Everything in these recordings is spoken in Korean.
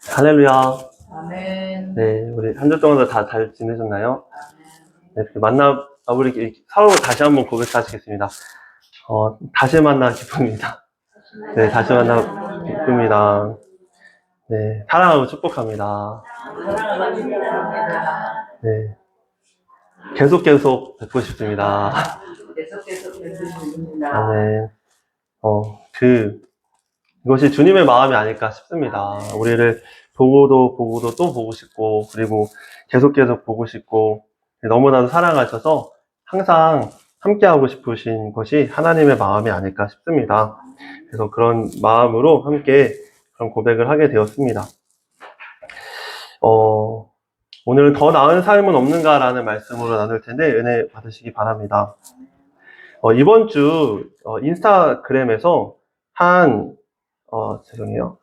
할렐루야. 아멘. 네, 우리 한 주 동안 다 잘 지내셨나요? 아멘. 네, 이렇게 우리 서로 다시 한번 고백하시겠습니다. 다시 만나 기쁩니다. 네, 다시 만나 기쁩니다. 네, 사랑하고 축복합니다. 사랑하고 축복합니다. 네, 계속 뵙고 싶습니다. 계속 뵙습니다. 아멘. 이것이 주님의 마음이 아닐까 싶습니다. 우리를 보고도 또 보고 싶고, 그리고 계속 보고 싶고, 너무나도 사랑하셔서 항상 함께하고 싶으신 것이 하나님의 마음이 아닐까 싶습니다. 그래서 그런 마음으로 함께 그런 고백을 하게 되었습니다. 오늘은 더 나은 삶은 없는가라는 말씀으로 나눌 텐데 은혜 받으시기 바랍니다. 이번 주 인스타그램에서 죄송해요.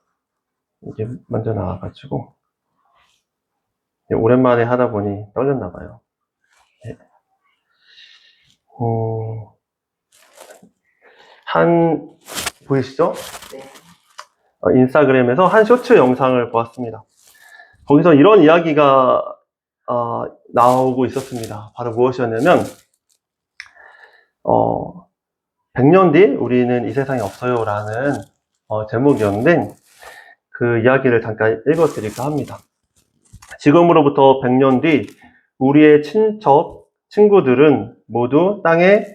이게 먼저 나와가지고 오랜만에 하다 보니 떨렸나봐요. 네. 보이시죠? 네. 인스타그램에서 한 쇼츠 영상을 보았습니다. 거기서 이런 이야기가 나오고 있었습니다. 바로 무엇이었냐면 100년 뒤 우리는 이 세상에 없어요 라는 제목이었는데 그 이야기를 잠깐 읽어드릴까 합니다. 지금으로부터 100년 뒤 우리의 친척, 친구들은 모두 땅에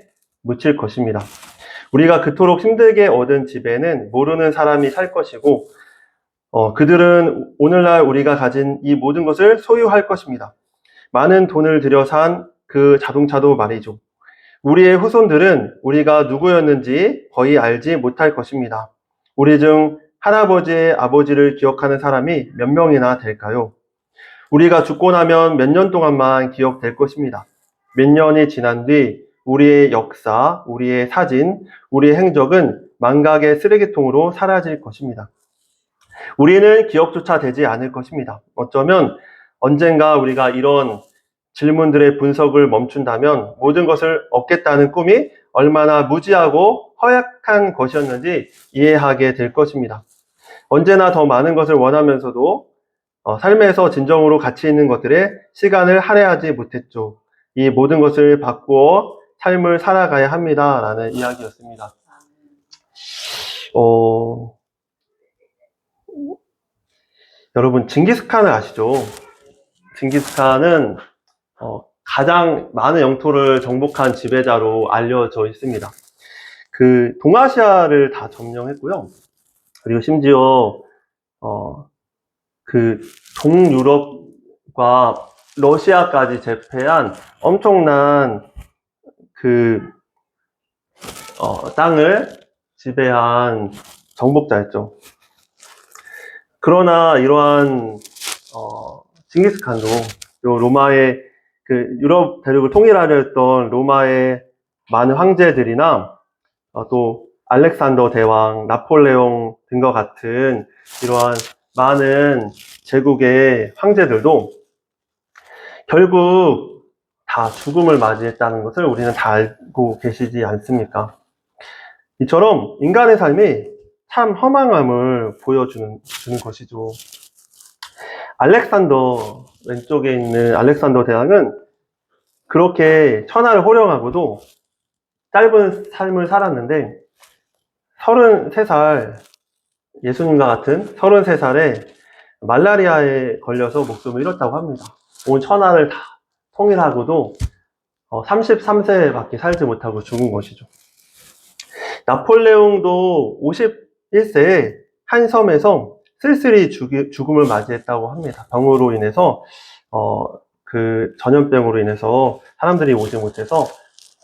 묻힐 것입니다. 우리가 그토록 힘들게 얻은 집에는 모르는 사람이 살 것이고 그들은 오늘날 우리가 가진 이 모든 것을 소유할 것입니다. 많은 돈을 들여 산 그 자동차도 말이죠. 우리의 후손들은 우리가 누구였는지 거의 알지 못할 것입니다. 우리 중 할아버지의 아버지를 기억하는 사람이 몇 명이나 될까요? 우리가 죽고 나면 몇 년 동안만 기억될 것입니다. 몇 년이 지난 뒤 우리의 역사, 우리의 사진, 우리의 행적은 망각의 쓰레기통으로 사라질 것입니다. 우리는 기억조차 되지 않을 것입니다. 어쩌면 언젠가 우리가 이런 질문들의 분석을 멈춘다면 모든 것을 얻겠다는 꿈이 얼마나 무지하고 허약한 것이었는지 이해하게 될 것입니다. 언제나 더 많은 것을 원하면서도 삶에서 진정으로 가치 있는 것들에 시간을 할애하지 못했죠. 이 모든 것을 바꾸어 삶을 살아가야 합니다. 라는 이야기였습니다. 여러분, 징기스칸을 아시죠? 징기스칸은 가장 많은 영토를 정복한 지배자로 알려져 있습니다. 그 동아시아를 다 점령했고요. 그리고 심지어 그 동유럽과 러시아까지 제패한 엄청난 땅을 지배한 정복자였죠. 그러나 이러한 징기스칸도 로마의 유럽 대륙을 통일하려 했던 로마의 많은 황제들이나 또 알렉산더 대왕, 나폴레옹 등과 같은 이러한 많은 제국의 황제들도 결국 다 죽음을 맞이했다는 것을 우리는 다 알고 계시지 않습니까? 이처럼 인간의 삶이 참 허망함을 보여주는 것이죠. 왼쪽에 있는 알렉산더 대왕은 그렇게 천하를 호령하고도 짧은 삶을 살았는데 33살, 예수님과 같은 33살에 말라리아에 걸려서 목숨을 잃었다고 합니다. 온 천하를 다 통일하고도 33세밖에 살지 못하고 죽은 것이죠. 나폴레옹도 51세에 한 섬에서 쓸쓸히 죽음을 맞이했다고 합니다. 병으로 인해서 전염병으로 인해서 사람들이 오지 못해서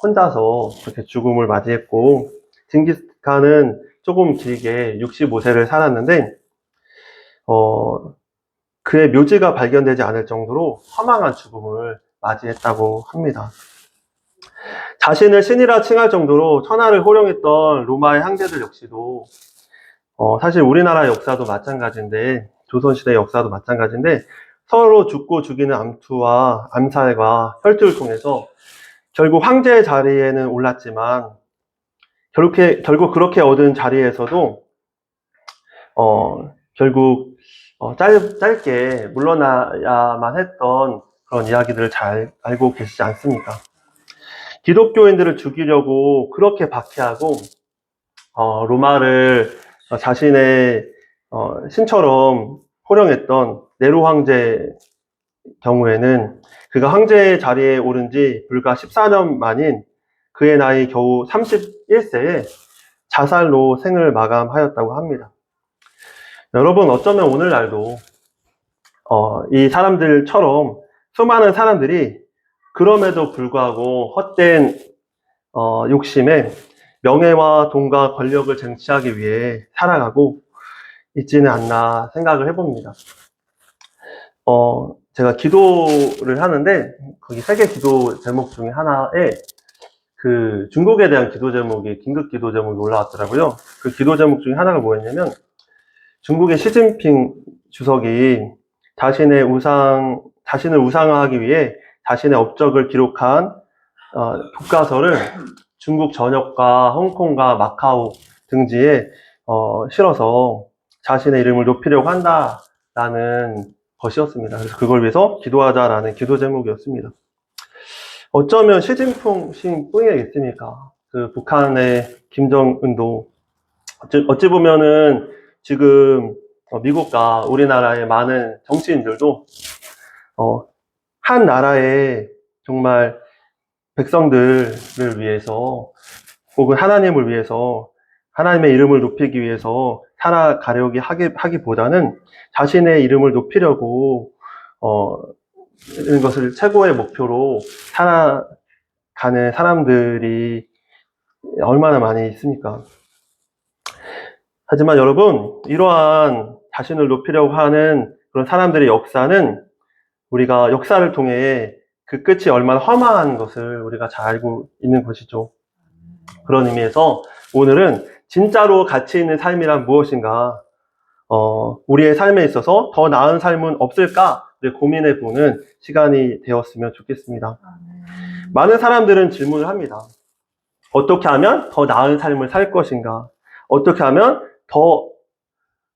혼자서 그렇게 죽음을 맞이했고, 징기스칸은 조금 길게 65세를 살았는데 그의 묘지가 발견되지 않을 정도로 허망한 죽음을 맞이했다고 합니다. 자신을 신이라 칭할 정도로 천하를 호령했던 로마의 황제들 역시도 사실 우리나라 역사도 마찬가지인데, 조선시대 역사도 마찬가지인데, 서로 죽고 죽이는 암투와 암살과 혈투를 통해서 결국 황제의 자리에는 올랐지만 결국 그렇게 얻은 자리에서도 결국 짧게 물러나야만 했던 그런 이야기들을 잘 알고 계시지 않습니까? 기독교인들을 죽이려고 그렇게 박해하고 로마를 자신의 신처럼 호령했던 네로 황제 경우에는 그가 황제의 자리에 오른 지 불과 14년 만인 그의 나이 겨우 31세에 자살로 생을 마감하였다고 합니다. 여러분, 어쩌면 오늘날도 이 사람들처럼 수많은 사람들이 그럼에도 불구하고 헛된 욕심에 명예와 돈과 권력을 쟁취하기 위해 살아가고 있지는 않나 생각을 해봅니다. 제가 기도를 하는데 거기 세계 기도 제목 중에 하나에 그 중국에 대한 기도 제목이 긴급 기도 제목이 올라왔더라고요. 그 기도 제목 중에 하나가 뭐였냐면 중국의 시진핑 주석이 자신을 우상화하기 위해 자신의 업적을 기록한 교과서를 중국 전역과 홍콩과 마카오 등지에 실어서 자신의 이름을 높이려고 한다라는 것이었습니다. 그래서 그걸 위해서 기도하자라는 기도 제목이었습니다. 어쩌면 시진핑 뿐이겠습니까? 그 북한의 김정은도 어찌 보면은 지금 미국과 우리나라의 많은 정치인들도 한 나라의 정말 백성들을 위해서 혹은 하나님을 위해서 하나님의 이름을 높이기 위해서 살아가려고 하기보다는 자신의 이름을 높이려고 이런 것을 최고의 목표로 살아가는 사람들이 얼마나 많이 있습니까? 하지만 여러분, 이러한 자신을 높이려고 하는 그런 사람들의 역사는 우리가 역사를 통해 그 끝이 얼마나 험한 것을 우리가 잘 알고 있는 것이죠. 그런 의미에서 오늘은 진짜로 가치 있는 삶이란 무엇인가, 우리의 삶에 있어서 더 나은 삶은 없을까 고민해보는 시간이 되었으면 좋겠습니다. 많은 사람들은 질문을 합니다. 어떻게 하면 더 나은 삶을 살 것인가? 어떻게 하면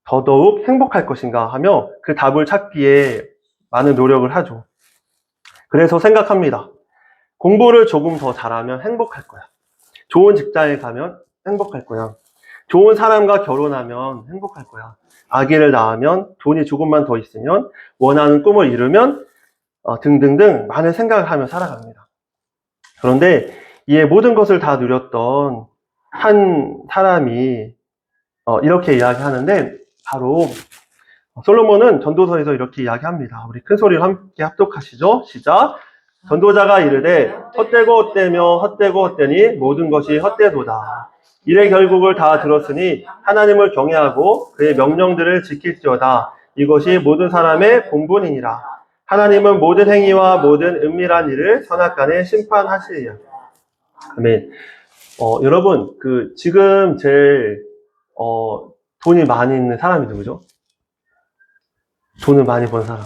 더더욱 행복할 것인가 하며 그 답을 찾기에 많은 노력을 하죠. 그래서 생각합니다. 공부를 조금 더 잘하면 행복할 거야. 좋은 직장에 가면 행복할 거야. 좋은 사람과 결혼하면 행복할 거야. 아기를 낳으면 돈이 조금만 더 있으면 원하는 꿈을 이루면 등등등 많은 생각을 하며 살아갑니다. 그런데 이 모든 것을 다 누렸던 한 사람이 이렇게 이야기하는데 바로 솔로몬은 전도서에서 이렇게 이야기합니다. 우리 큰 소리로 함께 합독하시죠. 시작. 전도자가 이르되 헛되고 헛되며 헛되고 헛되니 모든 것이 헛되도다. 이래 결국을 다 들었으니 하나님을 경외하고 그의 명령들을 지킬지어다. 이것이 모든 사람의 본분이니라. 하나님은 모든 행위와 모든 은밀한 일을 선악간에 심판하시리라. 아멘. 여러분, 지금 제일 돈이 많이 있는 사람이 누구죠? 돈을 많이 번 사람.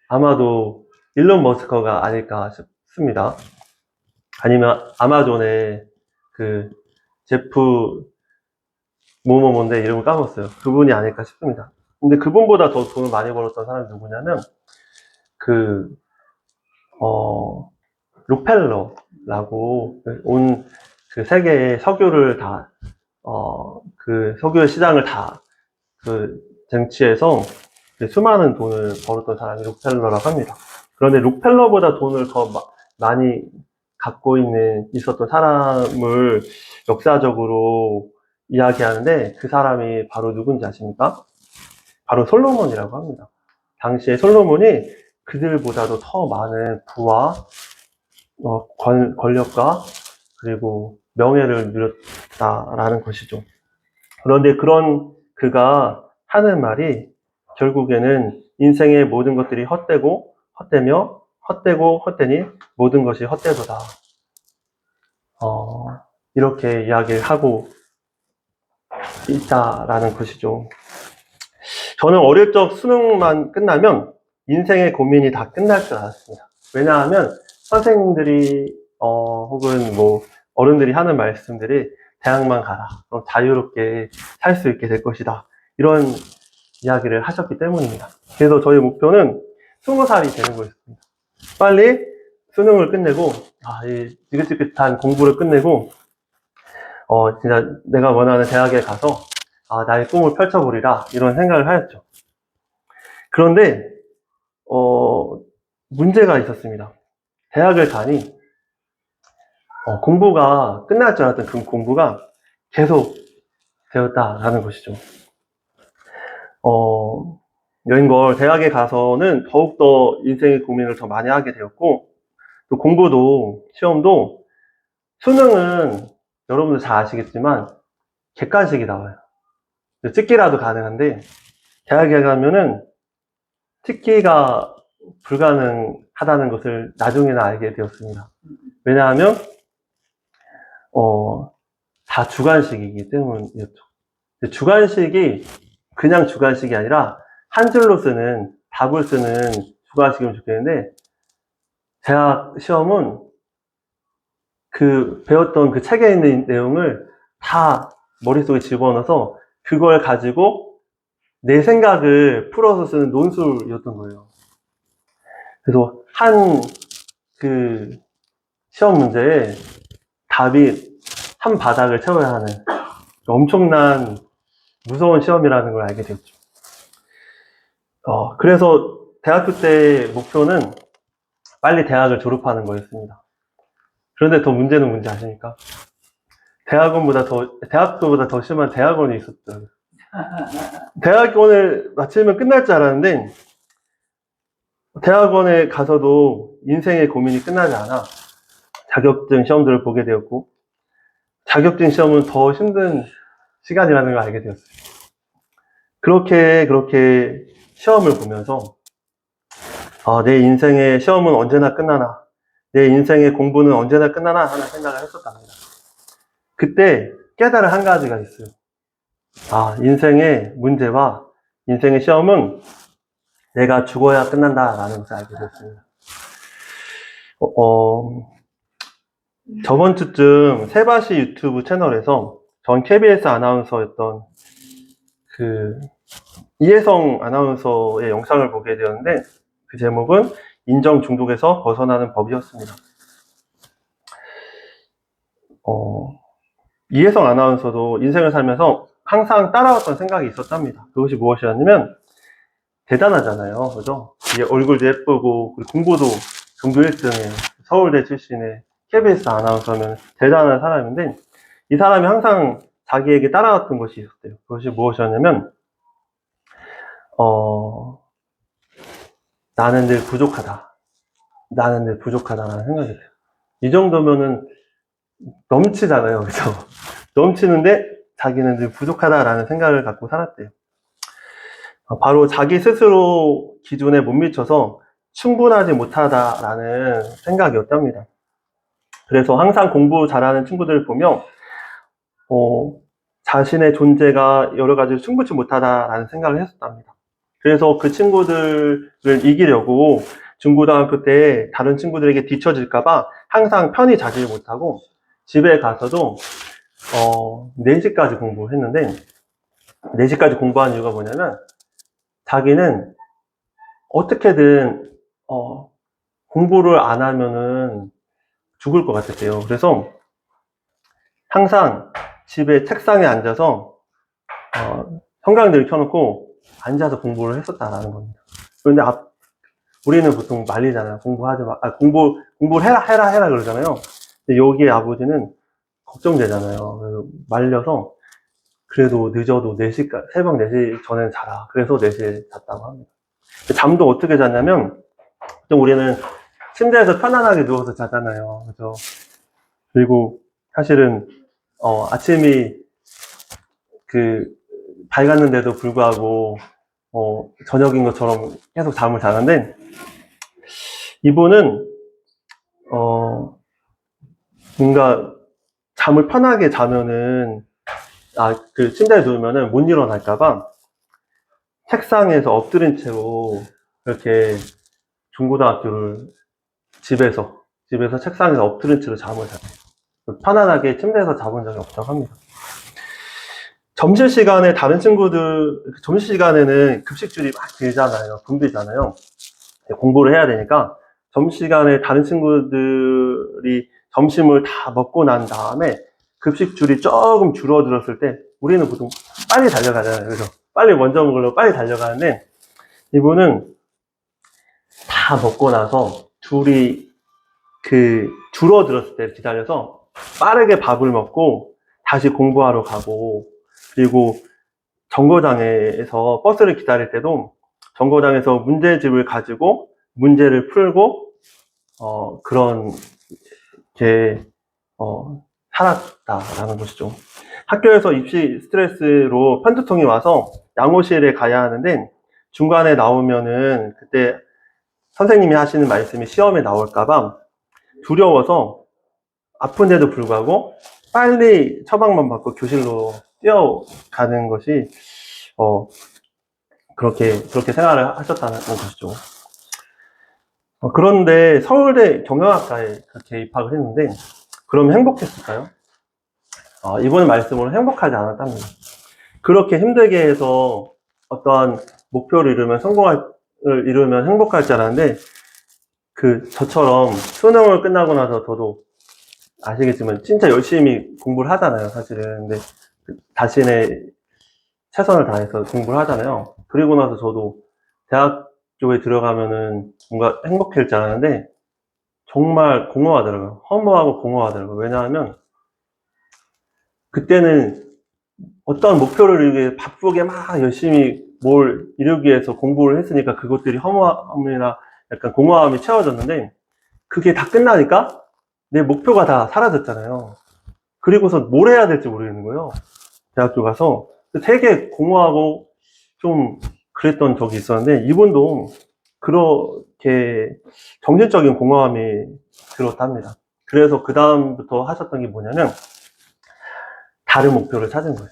아마도 일론 머스크가 아닐까 싶습니다. 아니면 아마존의 그 제프 뭐뭐뭔데 이름을 까먹었어요. 그분이 아닐까 싶습니다. 근데 그분보다 더 돈을 많이 벌었던 사람이 누구냐면 록펠러라고 온 그 세계의 석유를 다 그 석유의 시장을 다 쟁취해서 수많은 돈을 벌었던 사람이 록펠러라고 합니다. 그런데 록펠러보다 돈을 더 많이 갖고 있었던 사람을 역사적으로 이야기하는데 그 사람이 바로 누군지 아십니까? 바로 솔로몬이라고 합니다. 당시에 솔로몬이 그들보다도 더 많은 부와 권력과 그리고 명예를 누렸다라는 것이죠. 그런데 그런 그가 하는 말이 결국에는 인생의 모든 것들이 헛되고 헛되며 헛되고 헛되니 모든 것이 헛되도다. 이렇게 이야기를 하고 있다라는 것이죠. 저는 어릴 적 수능만 끝나면 인생의 고민이 다 끝날 줄 알았습니다. 왜냐하면 선생님들이 혹은 뭐 어른들이 하는 말씀들이 대학만 가라. 그럼 자유롭게 살 수 있게 될 것이다. 이런 이야기를 하셨기 때문입니다. 그래서 저희 목표는 20살이 되는 거였습니다. 빨리 수능을 끝내고, 이 지긋지긋한 공부를 끝내고, 진짜 내가 원하는 대학에 가서, 나의 꿈을 펼쳐보리라, 이런 생각을 하였죠. 그런데, 문제가 있었습니다. 대학을 가니, 공부가 끝날 줄 알았던 그 공부가 계속 되었다라는 것이죠. 여인걸 대학에 가서는 더욱더 인생의 고민을 더 많이 하게 되었고, 또 공부도, 시험도, 수능은 여러분들 잘 아시겠지만, 객관식이 나와요. 찍기라도 가능한데, 대학에 가면은 찍기가 불가능하다는 것을 나중에는 알게 되었습니다. 왜냐하면, 다 주관식이기 때문이었죠. 주관식이 그냥 주관식이 아니라 한 줄로 쓰는, 답을 쓰는 주관식이면 좋겠는데, 대학 시험은 배웠던 그 책에 있는 내용을 다 머릿속에 집어넣어서 그걸 가지고 내 생각을 풀어서 쓰는 논술이었던 거예요. 그래서 시험 문제에 답이 한 바닥을 채워야 하는 엄청난 무서운 시험이라는 걸 알게 되었죠. 그래서 대학교 때 목표는 빨리 대학을 졸업하는 거였습니다. 그런데 더 문제는 뭔지 아십니까? 대학교보다 더 심한 대학원이 있었더라고요. 대학원을 마치면 끝날 줄 알았는데, 대학원에 가서도 인생의 고민이 끝나지 않아 자격증 시험들을 보게 되었고, 자격증 시험은 더 힘든 시간이라는 걸 알게 되었어요. 그렇게 시험을 보면서, 내 인생의 시험은 언제나 끝나나, 내 인생의 공부는 언제나 끝나나 하는 생각을 했었답니다. 그때 깨달은 한 가지가 있어요. 인생의 문제와 인생의 시험은 내가 죽어야 끝난다라는 것을 알게 되었습니다. 저번 주쯤 세바시 유튜브 채널에서 전 KBS 아나운서였던 이혜성 아나운서의 영상을 보게 되었는데, 그 제목은 인정 중독에서 벗어나는 법이었습니다. 이혜성 아나운서도 인생을 살면서 항상 따라왔던 생각이 있었답니다. 그것이 무엇이었냐면, 대단하잖아요. 그죠? 얼굴도 예쁘고, 공부도 전교 1등에, 서울대 출신의 KBS 아나운서면 대단한 사람인데, 이 사람이 항상 자기에게 따라왔던 것이 있었대요. 그것이 무엇이었냐면, 나는 늘 부족하다. 나는 늘 부족하다라는 생각이 들어요. 이 정도면은 넘치잖아요. 그죠? 넘치는데 자기는 늘 부족하다라는 생각을 갖고 살았대요. 바로 자기 스스로 기준에 못 미쳐서 충분하지 못하다라는 생각이었답니다. 그래서 항상 공부 잘하는 친구들을 보며 자신의 존재가 여러 가지로 충분치 못하다라는 생각을 했었답니다. 그래서 그 친구들을 이기려고 중고등학교 때 다른 친구들에게 뒤처질까봐 항상 편히 자질 못하고 집에 가서도 4시까지 공부했는데, 4시까지 공부한 이유가 뭐냐면, 자기는 어떻게든 공부를 안 하면은 죽을 것 같았대요. 그래서 항상 집에 책상에 앉아서 형광등을 켜놓고 앉아서 공부를 했었다라는 겁니다. 그런데 우리는 보통 말리잖아요. 공부하지 마. 공부를 해라 그러잖아요. 근데 여기에 아버지는 걱정되잖아요. 그래서 말려서 그래도 늦어도 4시까지, 새벽 4시 전엔 자라. 그래서 4시에 잤다고 합니다. 잠도 어떻게 잤냐면, 우리는 침대에서 편안하게 누워서 자잖아요. 그죠? 그리고 사실은, 아침이 밝았는데도 불구하고, 저녁인 것처럼 계속 잠을 자는데, 이분은, 뭔가 잠을 편하게 자면은, 침대에 누우면은 못 일어날까봐 책상에서 엎드린 채로 이렇게 중고등학교를 집에서 책상에서 엎드린 채로 잠을 자요. 편안하게 침대에서 자본 적이 없다고 합니다. 점심시간에 다른 친구들, 점심시간에는 급식줄이 막 길잖아요. 붐비잖아요. 공부를 해야 되니까 점심시간에 다른 친구들이 점심을 다 먹고 난 다음에 급식줄이 조금 줄어들었을 때 우리는 보통 빨리 달려가잖아요. 그래서 빨리 먼저 먹으려고 빨리 달려가는데 이분은 다 먹고 나서 줄이 줄어들었을 때 기다려서 빠르게 밥을 먹고 다시 공부하러 가고, 그리고 정거장에서 버스를 기다릴 때도 정거장에서 문제집을 가지고 문제를 풀고 그런 게 살았다라는 것이죠. 학교에서 입시 스트레스로 편두통이 와서 양호실에 가야 하는데 중간에 나오면은 그때 선생님이 하시는 말씀이 시험에 나올까봐 두려워서 아픈데도 불구하고 빨리 처방만 받고 교실로 뛰어가는 것이 그렇게 생활을 하셨다는 것이죠. 그런데 서울대 경영학과에 그렇게 입학을 했는데 그럼 행복했을까요? 이번 말씀으로 행복하지 않았답니다. 그렇게 힘들게 해서 어떠한 목표를 이루면 행복할 줄 알았는데 저처럼 수능을 끝나고 나서 저도 아시겠지만 진짜 열심히 공부를 하잖아요, 사실은. 근데 자신의 최선을 다해서 공부를 하잖아요. 그리고 나서 저도 대학교에 들어가면은 뭔가 행복할 줄 알았는데 정말 공허하더라고요. 허무하고 공허하더라고요. 왜냐하면 그때는 어떤 목표를 이루기 위해 바쁘게 막 열심히 뭘 이루기 위해서 공부를 했으니까 그것들이 허무함이나 약간 공허함이 채워졌는데 그게 다 끝나니까 내 목표가 다 사라졌잖아요. 그리고서 뭘 해야 될지 모르겠는 거예요. 대학교 가서 되게 공허하고 좀 그랬던 적이 있었는데 이분도 그렇게 정신적인 공허함이 들었답니다. 그래서 그 다음부터 하셨던 게 뭐냐면 다른 목표를 찾은 거예요.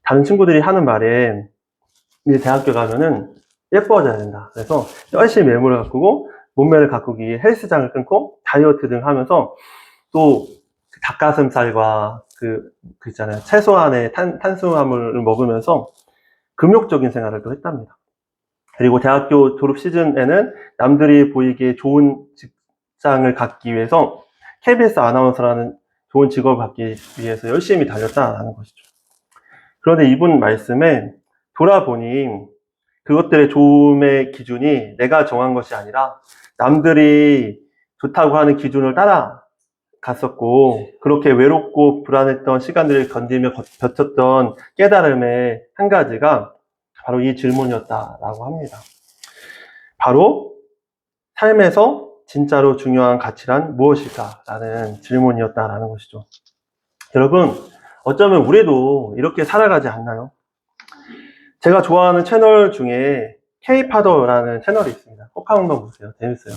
다른 친구들이 하는 말에 이제 대학교 가면은 예뻐져야 된다. 그래서 열심히 외모를 가꾸고 몸매를 가꾸기 위해 헬스장을 끊고 다이어트 등 하면서 또 닭가슴살과 그 있잖아요. 최소한의 탄수화물을 먹으면서 금욕적인 생활을 또 했답니다. 그리고 대학교 졸업 시즌에는 남들이 보이기에 좋은 직장을 갖기 위해서 KBS 아나운서라는 좋은 직업을 갖기 위해서 열심히 달렸다라는 것이죠. 그런데 이분 말씀에 돌아보니 그것들의 좋음의 기준이 내가 정한 것이 아니라 남들이 좋다고 하는 기준을 따라갔었고 그렇게 외롭고 불안했던 시간들을 견디며 버텼던 깨달음의 한 가지가 바로 이 질문이었다라고 합니다. 바로 삶에서 진짜로 중요한 가치란 무엇일까라는 질문이었다라는 것이죠. 여러분, 어쩌면 우리도 이렇게 살아가지 않나요? 제가 좋아하는 채널 중에 K파더라는 채널이 있습니다. 꼭 한번 보세요. 재밌어요.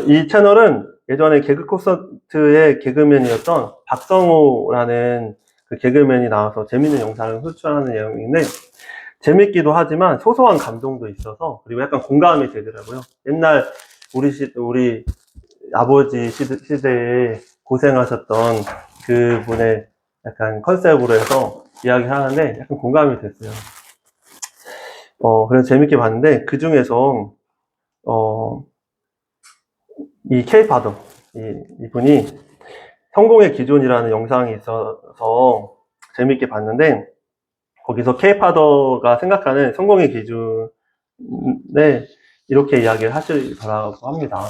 이 채널은 예전에 개그 콘서트의 개그맨이었던 박성호라는 그 개그맨이 나와서 재밌는 영상을 소출하는 내용인데 재밌기도 하지만 소소한 감동도 있어서 그리고 약간 공감이 되더라고요. 옛날 우리 아버지 시대에 고생하셨던 그분의 약간 컨셉으로 해서 이야기를 하는데 약간 공감이 됐어요. 그래서 재밌게 봤는데 그 중에서 이 K파더 이분이 성공의 기준이라는 영상이 있어서 재밌게 봤는데 거기서 K파더가 생각하는 성공의 기준에 이렇게 이야기를 하시더라고 합니다.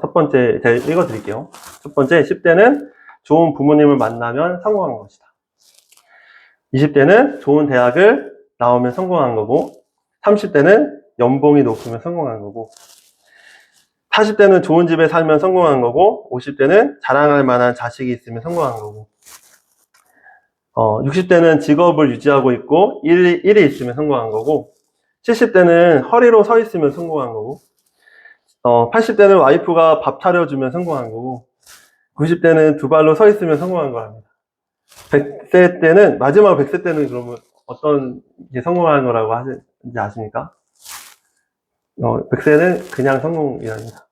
첫 번째, 제가 읽어드릴게요. 첫 번째, 10대는 좋은 부모님을 만나면 성공한 것이다. 20대는 좋은 대학을 나오면 성공한 거고, 30대는 연봉이 높으면 성공한 거고, 40대는 좋은 집에 살면 성공한 거고, 50대는 자랑할 만한 자식이 있으면 성공한 거고, 60대는 직업을 유지하고 있고, 일이 있으면 성공한 거고, 70대는 허리로 서 있으면 성공한 거고, 80대는 와이프가 밥 차려주면 성공한 거고, 90대는 두 발로 서 있으면 성공한 거랍니다. 100세 때는, 마지막 100세 때는 그러면 어떤 게 성공하는 거라고 하는지 아십니까? 100세는 그냥 성공이랍니다.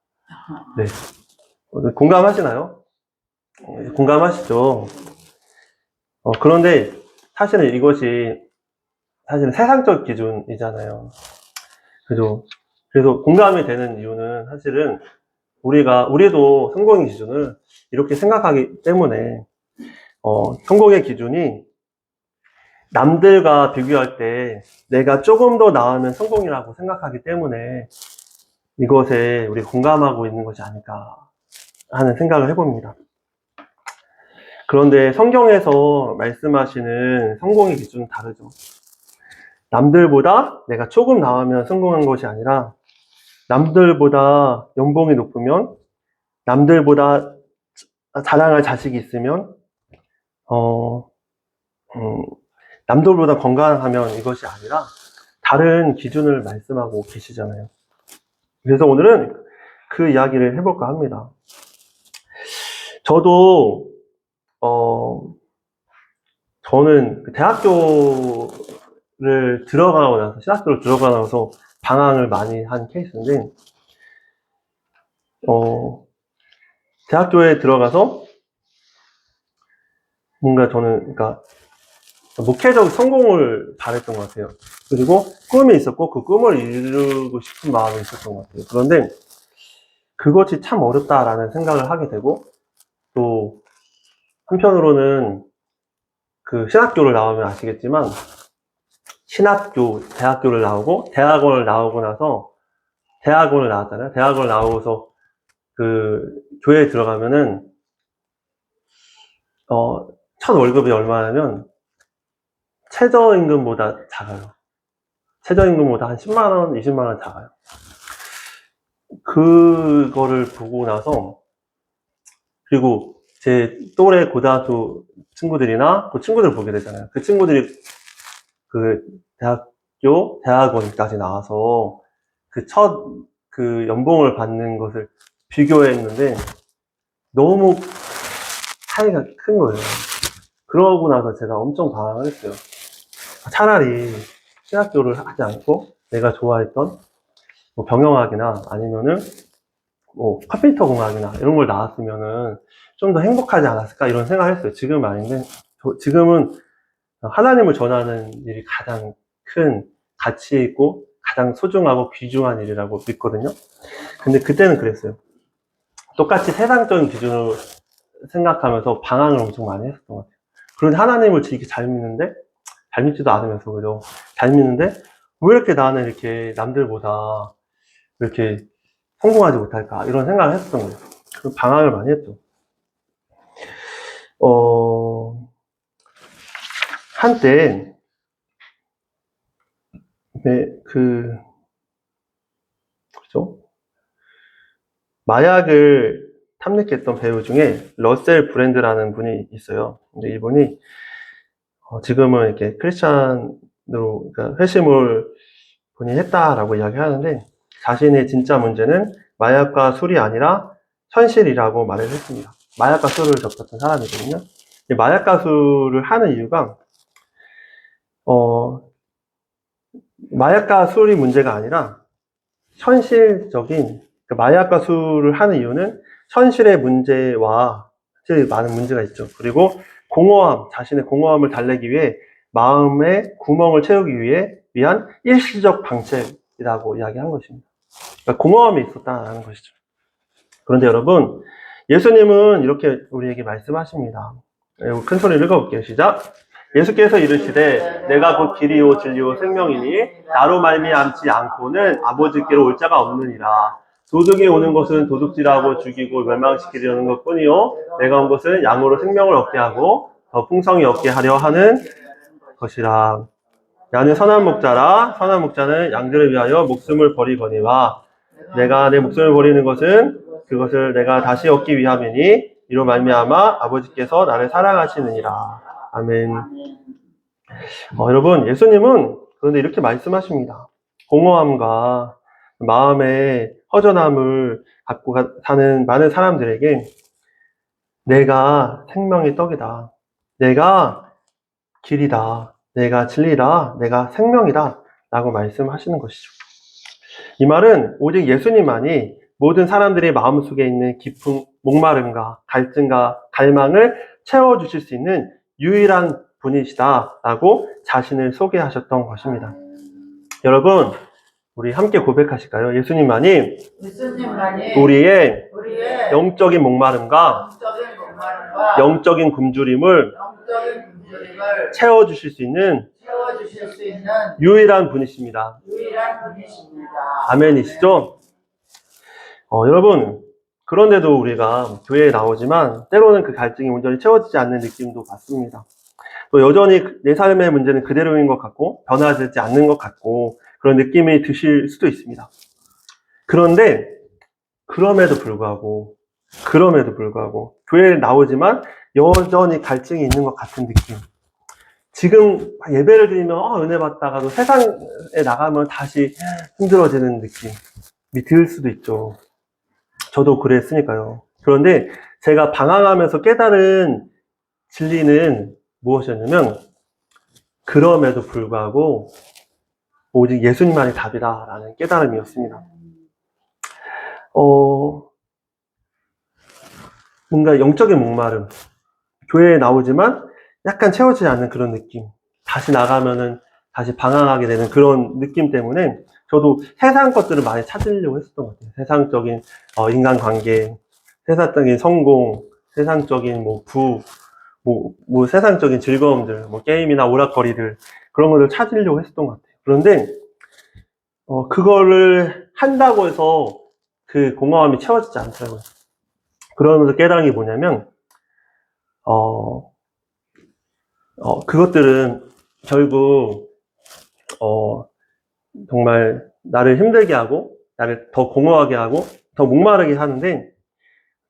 네. 공감하시나요? 공감하시죠? 그런데 사실은 이것이 사실은 세상적 기준이잖아요. 그죠? 그래서 공감이 되는 이유는 사실은 우리도 성공의 기준을 이렇게 생각하기 때문에, 성공의 기준이 남들과 비교할 때 내가 조금 더 나으면 성공이라고 생각하기 때문에 이것에 우리 공감하고 있는 것이 아닐까 하는 생각을 해봅니다. 그런데 성경에서 말씀하시는 성공의 기준은 다르죠. 남들보다 내가 조금 나으면 성공한 것이 아니라 남들보다 연봉이 높으면, 남들보다 자랑할 자식이 있으면, 남들보다 건강하면 이것이 아니라 다른 기준을 말씀하고 계시잖아요. 그래서 오늘은 그 이야기를 해볼까 합니다. 저는 대학교를 들어가고 나서, 신학교를 들어가고 나서 방황을 많이 한 케이스인데, 대학교에 들어가서 뭔가 저는, 그러니까 목회적 성공을 바랬던 것 같아요. 그리고 꿈이 있었고 그 꿈을 이루고 싶은 마음이 있었던 것 같아요. 그런데 그것이 참 어렵다라는 생각을 하게 되고, 또 한편으로는 그 신학교를 나오면 아시겠지만, 대학교를 나오고 대학원을 나오고 나서, 대학원을 나왔잖아요. 대학원을 나오고서 그 교회에 들어가면은 첫 월급이 얼마냐면 최저임금보다 작아요. 최저임금보다 한 10만 원, 20만 원 작아요. 그거를 보고 나서, 그리고 제 또래 고등학교 친구들이나 그 친구들 보게 되잖아요. 그 친구들이 그 대학원까지 나와서 그 연봉을 받는 것을 비교했는데 너무 차이가 큰 거예요. 그러고 나서 제가 엄청 방황을 했어요. 차라리 신학교를 하지 않고 내가 좋아했던 뭐 경영학이나 아니면은 뭐 컴퓨터 공학이나 이런 걸 나왔으면은 좀 더 행복하지 않았을까 이런 생각을 했어요. 지금은 아닌데, 지금은 하나님을 전하는 일이 가장 큰 가치 있고 가장 소중하고 귀중한 일이라고 믿거든요. 근데 그때는 그랬어요. 똑같이 세상적인 기준으로 생각하면서 방황을 엄청 많이 했었던 것 같아요. 그런데 하나님을 이렇게 잘 믿는데, 잘 믿지도 않으면서, 그죠? 잘 믿는데 왜 이렇게 나는 이렇게 남들보다 이렇게 성공하지 못할까 이런 생각을 했었던 거예요. 그 방황을 많이 했죠. 한때 그죠? 마약을 탐닉했던 배우 중에 러셀 브랜드라는 분이 있어요. 근데 이분이 지금은 이렇게 크리스찬으로, 그러니까 회심을 본인이 했다라고 이야기하는데, 자신의 진짜 문제는 마약과 술이 아니라 현실이라고 말을 했습니다. 마약과 술을 접했던 사람이거든요. 마약과 술을 하는 이유가 마약과 술이 문제가 아니라 현실적인, 마약과 술을 하는 이유는 현실의 문제와 사실 많은 문제가 있죠. 그리고 자신의 공허함을 달래기 위해 마음의 구멍을 채우기 위한 일시적 방책이라고 이야기한 것입니다. 그러니까 공허함이 있었다는 것이죠. 그런데 여러분, 예수님은 이렇게 우리에게 말씀하십니다. 큰 소리를 읽어볼게요. 시작. 예수께서 이르시되 내가 곧 길이요 진리요 생명이니 나로 말미암지 않고는 아버지께로 올 자가 없느니라. 도둑이 오는 것은 도둑질하고 죽이고 멸망시키려는 것뿐이요 내가 온 것은 양으로 생명을 얻게 하고 더 풍성히 얻게 하려 하는 것이라. 나는 선한 목자라. 선한 목자는 양들을 위하여 목숨을 버리거니와 내가 내 목숨을 버리는 것은 그것을 내가 다시 얻기 위함이니 이로 말미암아 아버지께서 나를 사랑하시느니라. 아멘. 여러분, 예수님은 그런데 이렇게 말씀하십니다. 공허함과 마음의 허전함을 갖고 사는 많은 사람들에게 내가 생명의 떡이다, 내가 길이다, 내가 진리다, 내가 생명이다 라고 말씀하시는 것이죠. 이 말은 오직 예수님만이 모든 사람들의 마음속에 있는 깊은 목마름과 갈증과 갈망을 채워주실 수 있는 유일한 분이시다라고 자신을 소개하셨던 것입니다. 여러분, 우리 함께 고백하실까요? 예수님만이 예수님만이 우리의 우리의 영적인 목마름과 영적인 목마름과 영적인 굶주림을 영적인 굶주림을 채워주실 수 있는 채워주실 수 있는 유일한 분이십니다. 유일한 분이십니다. 아멘이시죠? 여러분, 그런데도 우리가 교회에 나오지만 때로는 그 갈증이 온전히 채워지지 않는 느낌도 받습니다. 또 여전히 내 삶의 문제는 그대로인 것 같고 변화되지 않는 것 같고 그런 느낌이 드실 수도 있습니다. 그런데 그럼에도 불구하고 교회에 나오지만 여전히 갈증이 있는 것 같은 느낌. 지금 예배를 드리면 은혜 받다가도 세상에 나가면 다시 힘들어지는 느낌이 들 수도 있죠. 저도 그랬으니까요. 그런데 제가 방황하면서 깨달은 진리는 무엇이었냐면 그럼에도 불구하고 오직 예수님만이 답이다라는 깨달음이었습니다. 뭔가 영적인 목마름, 교회에 나오지만 약간 채워지지 않는 그런 느낌, 다시 나가면은 다시 방황하게 되는 그런 느낌 때문에 저도 세상 것들을 많이 찾으려고 했었던 것 같아요. 세상적인 인간관계, 세상적인 성공, 세상적인 세상적인 즐거움들, 게임이나 오락거리들, 그런 것을 찾으려고 했었던 것 같아요. 그런데, 그거를 한다고 해서 그 공허함이 채워지지 않더라고요. 그러면서 깨달은 게 뭐냐면, 그것들은 결국, 정말 나를 힘들게 하고, 나를 더 공허하게 하고, 더 목마르게 하는데,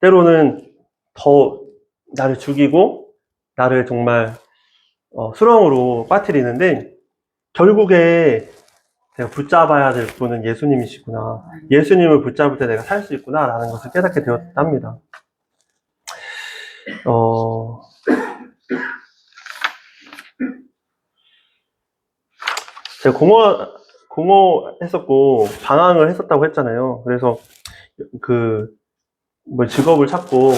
때로는 더 나를 죽이고, 나를 정말 수렁으로 빠뜨리는데 결국에 내가 붙잡아야 될 분은 예수님이시구나. 예수님을 붙잡을 때 내가 살 수 있구나 라는 것을 깨닫게 되었답니다. 제가 공허했었고 방황을 했었다고 했잖아요. 그래서 직업을 찾고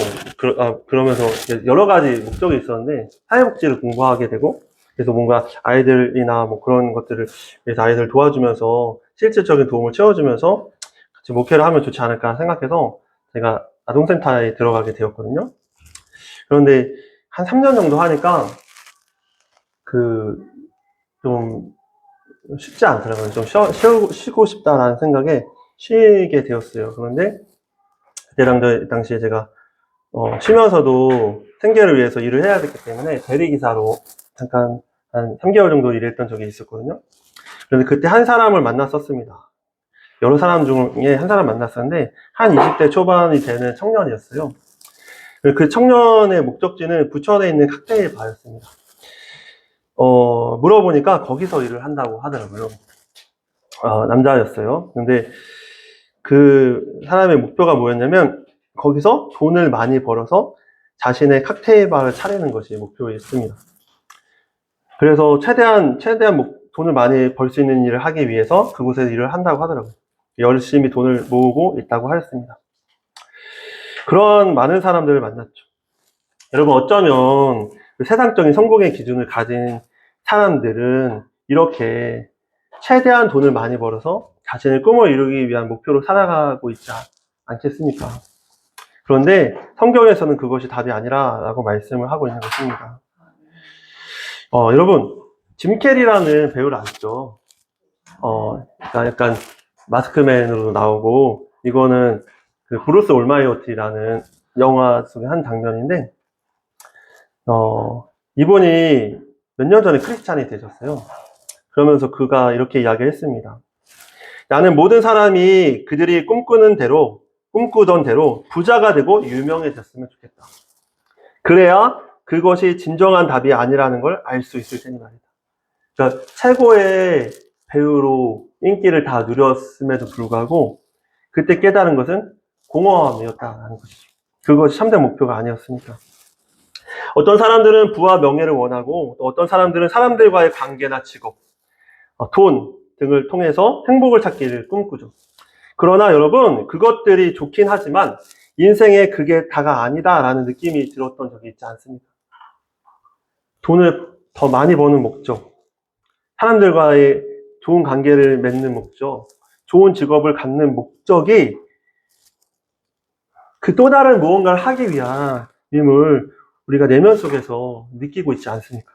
그러면서 여러 가지 목적이 있었는데 사회복지를 공부하게 되고 그래서 뭔가 아이들이나 그런 것들을 위해서 아이들 도와주면서 실질적인 도움을 채워주면서 같이 목회를 하면 좋지 않을까 생각해서 제가 아동센터에 들어가게 되었거든요. 그런데 한 3년 정도 하니까 좀 쉽지 않더라고요. 좀 쉬고 싶다라는 생각에 쉬게 되었어요. 그런데 그때 당시에 제가 쉬면서도 생계를 위해서 일을 해야 됐기 때문에 대리기사로 잠깐 한 3개월 정도 일했던 적이 있었거든요. 그런데 그때 한 사람을 만났었습니다. 여러 사람 중에 한 사람 만났었는데 한 20대 초반이 되는 청년이었어요. 그 청년의 목적지는 부천에 있는 칵테일 바였습니다. 물어보니까 거기서 일을 한다고 하더라고요. 남자였어요. 근데 그 사람의 목표가 뭐였냐면 거기서 돈을 많이 벌어서 자신의 칵테일 바를 차리는 것이 목표였습니다. 그래서 최대한 돈을 많이 벌 수 있는 일을 하기 위해서 그곳에서 일을 한다고 하더라고요. 열심히 돈을 모으고 있다고 하였습니다. 그런 많은 사람들을 만났죠. 여러분, 어쩌면 세상적인 성공의 기준을 가진 사람들은 이렇게 최대한 돈을 많이 벌어서 자신의 꿈을 이루기 위한 목표로 살아가고 있지 않겠습니까? 그런데 성경에서는 그것이 답이 아니라 라고 말씀을 하고 있는 것입니다. 여러분, 짐 캐리라는 배우를 아시죠? 약간 마스크맨으로도 나오고, 이거는 그 브루스 올마이어티라는 영화 속의 한 장면인데, 이분이 몇 년 전에 크리스찬이 되셨어요. 그러면서 그가 이렇게 이야기했습니다. 나는 모든 사람이 그들이 꿈꾸던 대로 부자가 되고 유명해졌으면 좋겠다. 그래야 그것이 진정한 답이 아니라는 걸 알 수 있을 테니 말이다. 그러니까 최고의 배우로 인기를 다 누렸음에도 불구하고 그때 깨달은 것은 공허함이었다는 것이죠. 그것이 참된 목표가 아니었으니까. 어떤 사람들은 부와 명예를 원하고 또 어떤 사람들은 사람들과의 관계나 직업, 돈 등을 통해서 행복을 찾기를 꿈꾸죠. 그러나 여러분, 그것들이 좋긴 하지만 인생에 그게 다가 아니다라는 느낌이 들었던 적이 있지 않습니까? 돈을 더 많이 버는 목적, 사람들과의 좋은 관계를 맺는 목적, 좋은 직업을 갖는 목적이 그 또 다른 무언가를 하기 위한 힘을 우리가 내면 속에서 느끼고 있지 않습니까?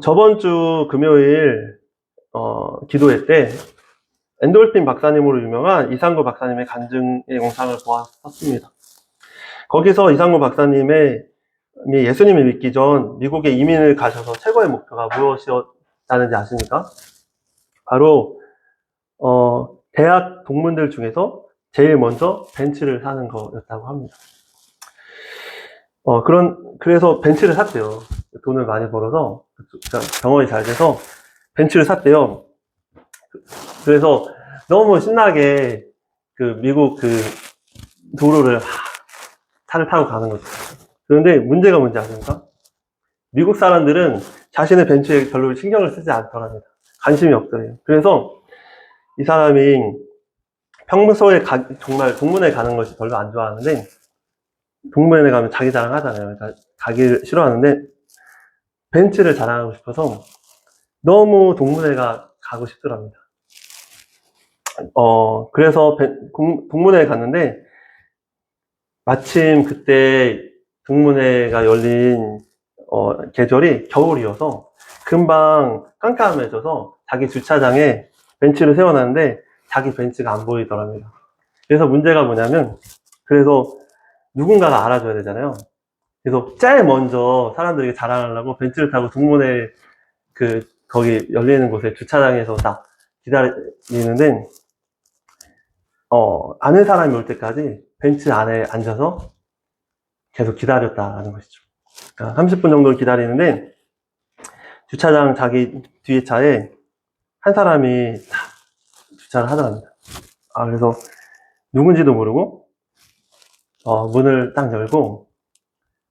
저번 주 금요일 기도회 때 엔돌핀 박사님으로 유명한 이상구 박사님의 간증의 영상을 보았습니다. 거기서 이상구 박사님의 예수님을 믿기 전 미국에 이민을 가셔서 최고의 목표가 무엇이었다는지 아십니까? 바로 대학 동문들 중에서 제일 먼저 벤츠를 사는 거였다고 합니다. 그래서 벤츠를 샀대요. 돈을 많이 벌어서, 경험이 잘 돼서 벤츠를 샀대요. 그래서 너무 신나게 미국 도로를 차를 타고 가는 거죠. 그런데 문제가 뭔지 아십니까? 미국 사람들은 자신의 벤츠에 별로 신경을 쓰지 않더랍니다. 관심이 없더래요. 그래서 이 사람이 평소에 정말 동문회 가는 것이 별로 안 좋아하는데, 동문회 가면 자기 자랑 하잖아요. 그러니까 가기를 싫어하는데, 벤츠를 자랑하고 싶어서 너무 동문회가 가고 싶더랍니다. 그래서 동문회에 갔는데, 마침 그때 동문회가 열린 계절이 겨울이어서 금방 깜깜해져서 자기 주차장에 벤츠를 세워놨는데 자기 벤츠가 안 보이더랍니다. 그래서 문제가 뭐냐면, 그래서 누군가가 알아줘야 되잖아요. 그래서 제일 먼저 사람들에게 자랑하려고 벤츠를 타고 동문회 거기 열리는 곳에 주차장에서 딱 기다리는데, 아는 사람이 올 때까지 벤츠 안에 앉아서 계속 기다렸다는 것이죠. 그러니까 30분 정도 기다리는데, 주차장 자기 뒤에 차에 한 사람이 주차를 하더랍니다. 그래서 누군지도 모르고, 문을 딱 열고,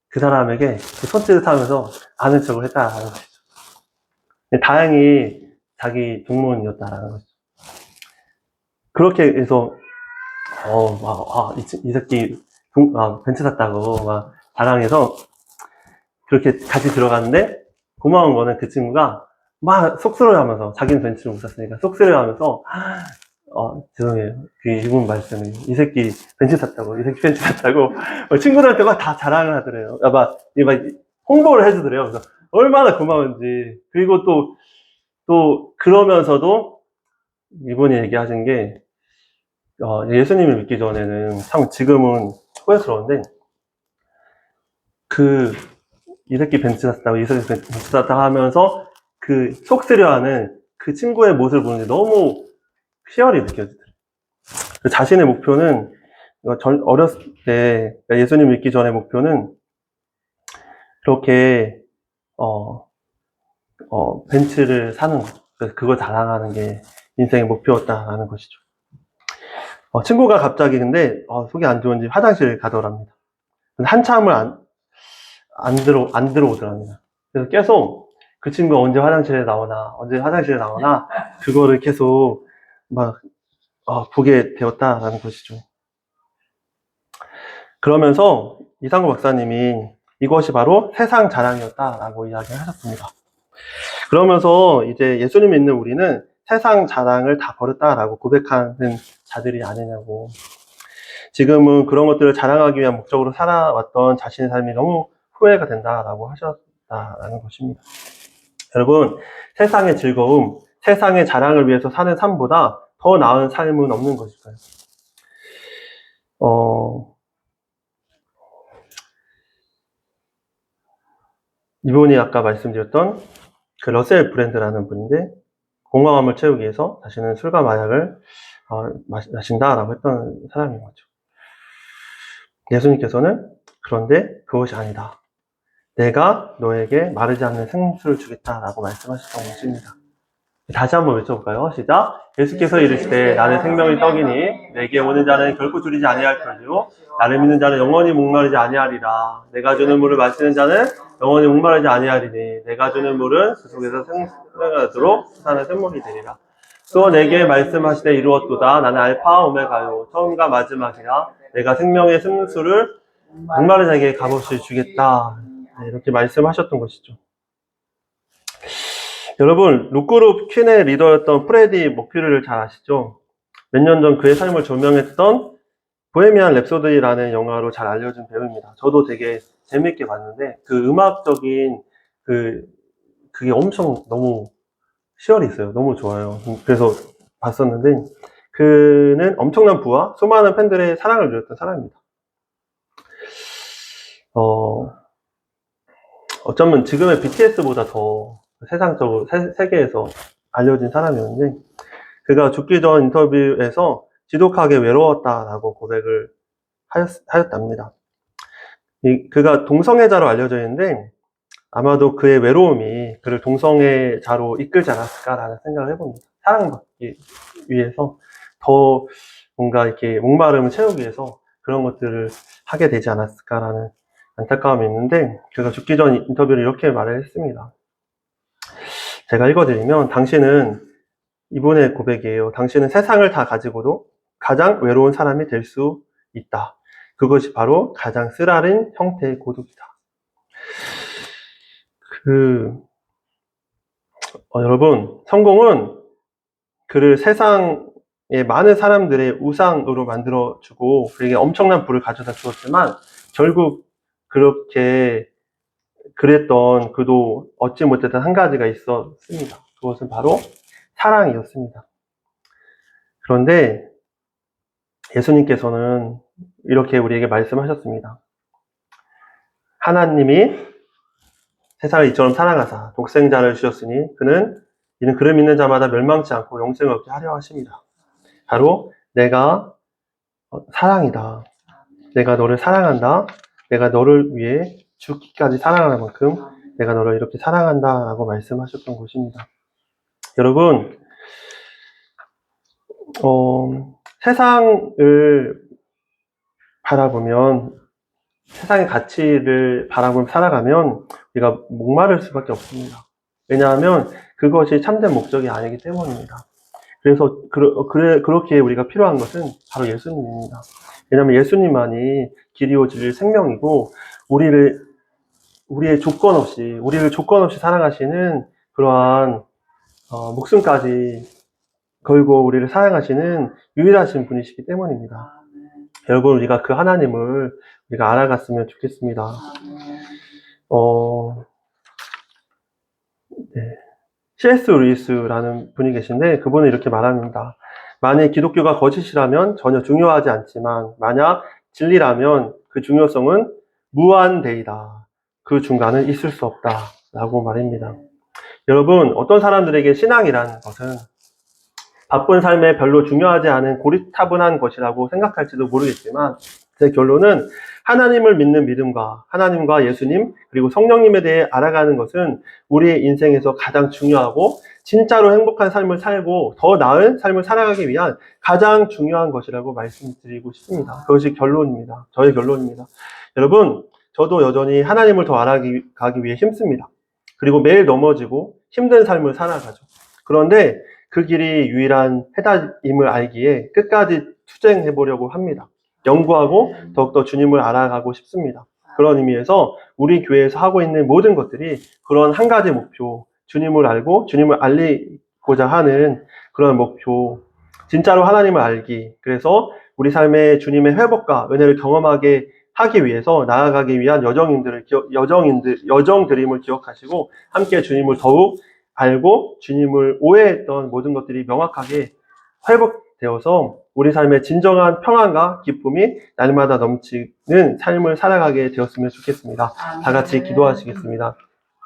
그 사람에게 손짓을 하면서 아는 척을 했다라는 것이죠. 다행히 자기 동문이었다라는 것이죠. 그렇게 해서, 이 새끼, 벤츠 샀다고 막 자랑해서 그렇게 같이 들어갔는데, 고마운 거는 그 친구가 막 속쓰려 하면서, 자기는 벤츠를 못 샀으니까 속쓰려 하면서, 죄송해요. 이분 말씀이, 이 새끼 벤츠 샀다고, 이 새끼 벤츠 샀다고, 친구들한테 막 다 자랑을 하더래요. 막 홍보를 해주더래요. 그래서 얼마나 고마운지. 그리고 또, 그러면서도 이분이 얘기하신 게, 예수님을 믿기 전에는, 참 지금은 후회스러운데, 이 새끼 벤츠 샀다고, 이 새끼 벤츠 샀다고 하면서, 속쓰려 하는 그 친구의 모습을 보는데 너무 희열이 느껴지더라고요. 자신의 목표는, 어렸을 때, 예수님 믿기 전의 목표는, 그렇게, 벤츠를 사는 것. 그래서 그걸 자랑하는 게 인생의 목표였다라는 것이죠. 친구가 갑자기 근데, 속이 안 좋은지 화장실을 가더랍니다. 근데 한참을 안 들어오더랍니다. 그래서 계속 그 친구가 언제 화장실에 나오나, 그거를 계속 보게 되었다라는 것이죠. 그러면서 이상구 박사님이 이것이 바로 세상 자랑이었다라고 이야기를 하셨습니다. 그러면서 이제 예수님 믿는 우리는 세상 자랑을 다 버렸다라고 고백하는 자들이 아니냐고. 지금은 그런 것들을 자랑하기 위한 목적으로 살아왔던 자신의 삶이 너무 후회가 된다라고 하셨다라는 것입니다. 여러분, 세상의 즐거움, 세상의 자랑을 위해서 사는 삶보다 더 나은 삶은 없는 것일까요? 이분이 아까 말씀드렸던 그 러셀 브랜드라는 분인데, 공허함을 채우기 위해서 자신은 술과 마약을 마신다라고 했던 사람인 거죠. 예수님께서는 그런데 그것이 아니다. 내가 너에게 마르지 않는 생수를 주겠다라고 말씀하셨던 것입니다. 다시 한번 외쳐볼까요? 시작. 예수께서 이르시되 나는 생명의 떡이니 내게 오는 자는 결코 줄이지 아니할 터지요 나를 믿는 자는 영원히 목마르지 아니하리라. 내가 주는 물을 마시는 자는 영원히 목마르지 아니하리니 내가 주는 물은 그 속에서 생수가 사는 샘물이 되리라. 또 내게 말씀하시되 이루었도다. 나는 알파 오메가요 처음과 마지막이라. 내가 생명의 생수를 목마른 자에게 값없이 주겠다. 이렇게 말씀하셨던 것이죠. 여러분, 록그룹 퀸의 리더였던 프레디 머큐리를 잘 아시죠? 몇 년 전 그의 삶을 조명했던 보헤미안 랩소디라는 영화로 잘 알려진 배우입니다. 저도 되게 재밌게 봤는데 그 음악적인 그게 엄청 너무 시열이 있어요. 너무 좋아요. 그래서 봤었는데 그는 엄청난 부와 수많은 팬들의 사랑을 누렸던 사람입니다. 어쩌면 지금의 BTS보다 더 세상적으로 세계에서 알려진 사람이었는데 그가 죽기 전 인터뷰에서 지독하게 외로웠다라고 고백을 하였답니다. 그가 동성애자로 알려져 있는데 아마도 그의 외로움이 그를 동성애자로 이끌지 않았을까라는 생각을 해봅니다. 사랑받기 위해서 더 뭔가 이렇게 목마름을 채우기 위해서 그런 것들을 하게 되지 않았을까라는 안타까움이 있는데 그가 죽기 전 인터뷰를 이렇게 말을 했습니다. 제가 읽어드리면 당신은 이분의 고백이에요. 당신은 세상을 다 가지고도 가장 외로운 사람이 될 수 있다. 그것이 바로 가장 쓰라린 형태의 고독이다. 여러분, 성공은 그를 세상의 많은 사람들의 우상으로 만들어주고 그에게 엄청난 부를 가져다 주었지만 결국 그렇게 그랬던 그도 얻지 못했던 한 가지가 있었습니다. 그것은 바로 사랑이었습니다. 그런데 예수님께서는 이렇게 우리에게 말씀하셨습니다. 하나님이 세상을 이처럼 사랑하사 독생자를 주셨으니 이는 그를 믿는 자마다 멸망치 않고 영생을 얻게 하려 하십니다. 바로 내가 사랑이다. 내가 너를 사랑한다. 내가 너를 위해 죽기까지 사랑하는 만큼 내가 너를 이렇게 사랑한다 라고 말씀하셨던 것입니다. 여러분, 세상을 바라보면 세상의 가치를 바라보며 살아가면 우리가 목마를 수밖에 없습니다. 왜냐하면 그것이 참된 목적이 아니기 때문입니다. 그래서 그렇게 우리가 필요한 것은 바로 예수님입니다. 왜냐하면 예수님만이 길이요 진리 생명이고 우리를 조건 없이 사랑하시는 그러한 목숨까지 걸고 우리를 사랑하시는 유일하신 분이시기 때문입니다. 여러분, 우리가 그 하나님을 우리가 알아갔으면 좋겠습니다. C.S. 루이스라는 분이 계신데 그분은 이렇게 말합니다. 만약 기독교가 거짓이라면 전혀 중요하지 않지만 만약 진리라면 그 중요성은 무한대이다. 그 중간은 있을 수 없다. 라고 말합니다. 여러분, 어떤 사람들에게 신앙이란 것은 바쁜 삶에 별로 중요하지 않은 고리타분한 것이라고 생각할지도 모르겠지만 제 결론은 하나님을 믿는 믿음과 하나님과 예수님 그리고 성령님에 대해 알아가는 것은 우리의 인생에서 가장 중요하고 진짜로 행복한 삶을 살고 더 나은 삶을 살아가기 위한 가장 중요한 것이라고 말씀드리고 싶습니다. 그것이 결론입니다. 저의 결론입니다. 여러분, 저도 여전히 하나님을 더 알아가기 위해 힘씁니다. 그리고 매일 넘어지고 힘든 삶을 살아가죠. 그런데 그 길이 유일한 해답임을 알기에 끝까지 투쟁해보려고 합니다. 연구하고 더욱더 주님을 알아가고 싶습니다. 그런 의미에서 우리 교회에서 하고 있는 모든 것들이 그런 한 가지 목표, 주님을 알고 주님을 알리고자 하는 그런 목표, 진짜로 하나님을 알기, 그래서 우리 삶의 주님의 회복과 은혜를 경험하게 하기 위해서 나아가기 위한 여정드림을 기억하시고 함께 주님을 더욱 알고 주님을 오해했던 모든 것들이 명확하게 회복되어서 우리 삶의 진정한 평안과 기쁨이 날마다 넘치는 삶을 살아가게 되었으면 좋겠습니다. 다 같이 기도하시겠습니다.